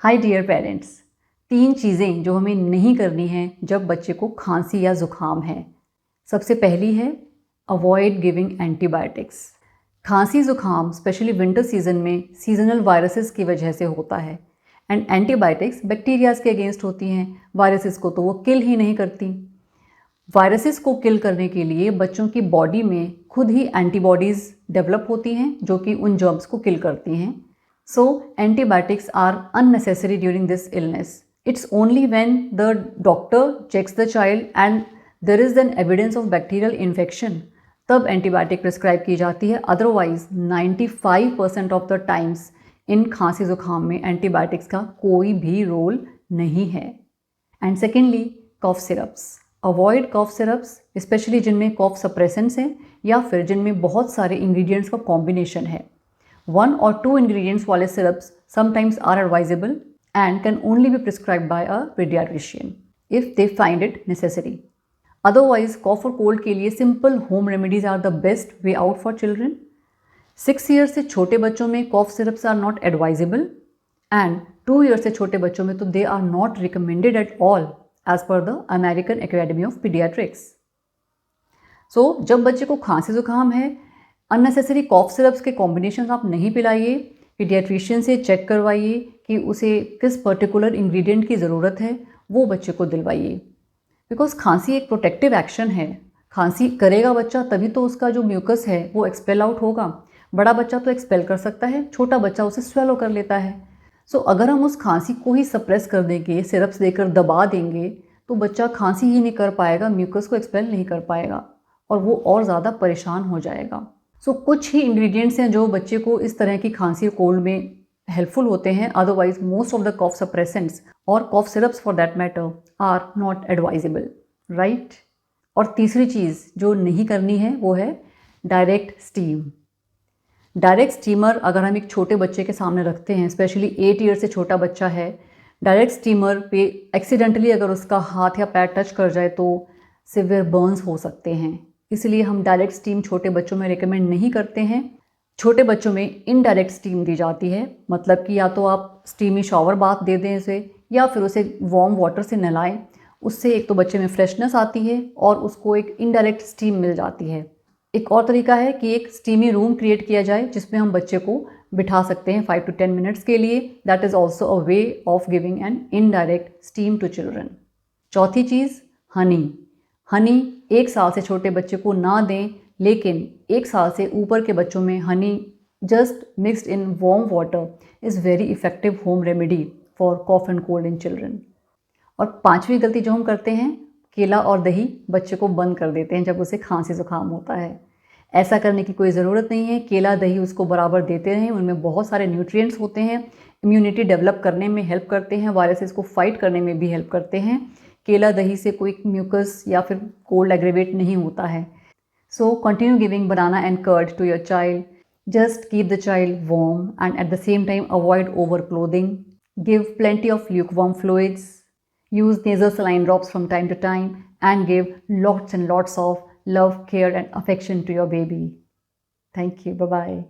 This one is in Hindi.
हाय डियर पेरेंट्स, 3 चीज़ें जो हमें नहीं करनी हैं जब बच्चे को खांसी या ज़ुकाम है। सबसे पहली है अवॉइड गिविंग एंटीबायोटिक्स। खांसी ज़ुकाम स्पेशली विंटर सीजन में सीजनल वायरसेस की वजह से होता है एंड एंटीबायोटिक्स बैक्टीरियाज के अगेंस्ट होती हैं। वायरसेस को तो वो किल ही नहीं करती। वायरसेस को किल करने के लिए बच्चों की बॉडी में खुद ही एंटीबॉडीज़ डेवलप होती हैं जो कि उन जर्म्स को किल करती हैं। So antibiotics are unnecessary during this illness. It's only when the doctor checks the child and there is an evidence of bacterial infection तब एंटीबायोटिक प्रिस्क्राइब की जाती है। Otherwise 95% of the times in खांसी जुकाम में एंटीबायोटिक्स का कोई भी रोल नहीं है। And secondly cough syrups, avoid cough syrups specially जिनमें कॉफ सप्रेसेंट्स हैं या फिर जिनमें बहुत सारे इंग्रेडिएंट्स का कॉम्बिनेशन है। 1 or 2 ingredients वाले syrups sometimes are advisable and can only be prescribed by a pediatrician if they find it necessary. Otherwise, cough और cold के लिए simple home remedies are the best way out for children. 6 years से छोटे बच्चों में cough syrups are not advisable and 2 years से छोटे बच्चों में तो they are not recommended at all as per the American Academy of Pediatrics. So, जब बच्चे को खांसी जुकाम है अननेसेसरी कॉफ सिरप्स के कॉम्बिनेशन आप नहीं पिलाइए। पीडियाट्रिशियन से चेक करवाइए कि उसे किस पर्टिकुलर इंग्रेडिएंट की ज़रूरत है, वो बच्चे को दिलवाइए। बिकॉज खांसी एक प्रोटेक्टिव एक्शन है। खांसी करेगा बच्चा तभी तो उसका जो म्यूकस है वो एक्सपेल आउट होगा। बड़ा बच्चा तो एक्सपेल कर सकता है, छोटा बच्चा उसे स्वेलो कर लेता है। सो अगर हम उस खांसी को ही सप्रेस कर देंगे, सिरप्स देकर दबा देंगे, तो बच्चा खांसी ही नहीं कर पाएगा, म्यूकस को एक्सपेल नहीं कर पाएगा और वो और ज़्यादा परेशान हो जाएगा। सो कुछ ही इंग्रेडिएंट्स हैं जो बच्चे को इस तरह की खांसी और कोल्ड में हेल्पफुल होते हैं। Otherwise most of the cough suppressants और cough syrups for that matter are not advisable, right. और तीसरी चीज़ जो नहीं करनी है वो है डायरेक्ट स्टीम। डायरेक्ट स्टीमर अगर हम एक छोटे बच्चे के सामने रखते हैं, स्पेशली 8 ईयर से छोटा बच्चा है, डायरेक्ट स्टीमर पे एक्सीडेंटली अगर उसका हाथ या पैर टच कर जाए तो सिवियर बर्न्स हो सकते हैं। इसलिए हम डायरेक्ट स्टीम छोटे बच्चों में रिकमेंड नहीं करते हैं। छोटे बच्चों में इनडायरेक्ट स्टीम दी जाती है, मतलब कि या तो आप स्टीमी शावर बाथ दे दें उसे या फिर उसे वार्म वाटर से नहलाएं। उससे एक तो बच्चे में फ्रेशनेस आती है और उसको एक इनडायरेक्ट स्टीम मिल जाती है। एक और तरीका है कि एक स्टीमी रूम क्रिएट किया जाए जिसमें हम बच्चे को बिठा सकते हैं 5 to 10 मिनट्स के लिए। That is also a way of giving an indirect steam to children. चौथी चीज़ हनी 1 साल से छोटे बच्चे को ना दें, लेकिन 1 साल से ऊपर के बच्चों में honey just mixed in warm water is very effective home remedy for cough and cold in children. और 5वीं गलती जो हम करते हैं, केला और दही बच्चे को बंद कर देते हैं जब उसे खांसी जुकाम होता है। ऐसा करने की कोई ज़रूरत नहीं है। केला दही उसको बराबर देते रहें, उनमें बहुत सारे न्यूट्रिएंट्स होते हैं, इम्यूनिटी डेवलप करने में हेल्प करते हैं, वायरसेस को फाइट करने में भी हेल्प करते हैं। केला दही से कोई म्यूकस या फिर कोल्ड एग्रेवेट नहीं होता है। So continue giving banana and curd to your child. Just keep the child warm and at the same time avoid over clothing. Give plenty of lukewarm fluids. Use nasal saline drops from time to time and give lots and lots of love, care and affection to your baby. Thank you. Bye-bye.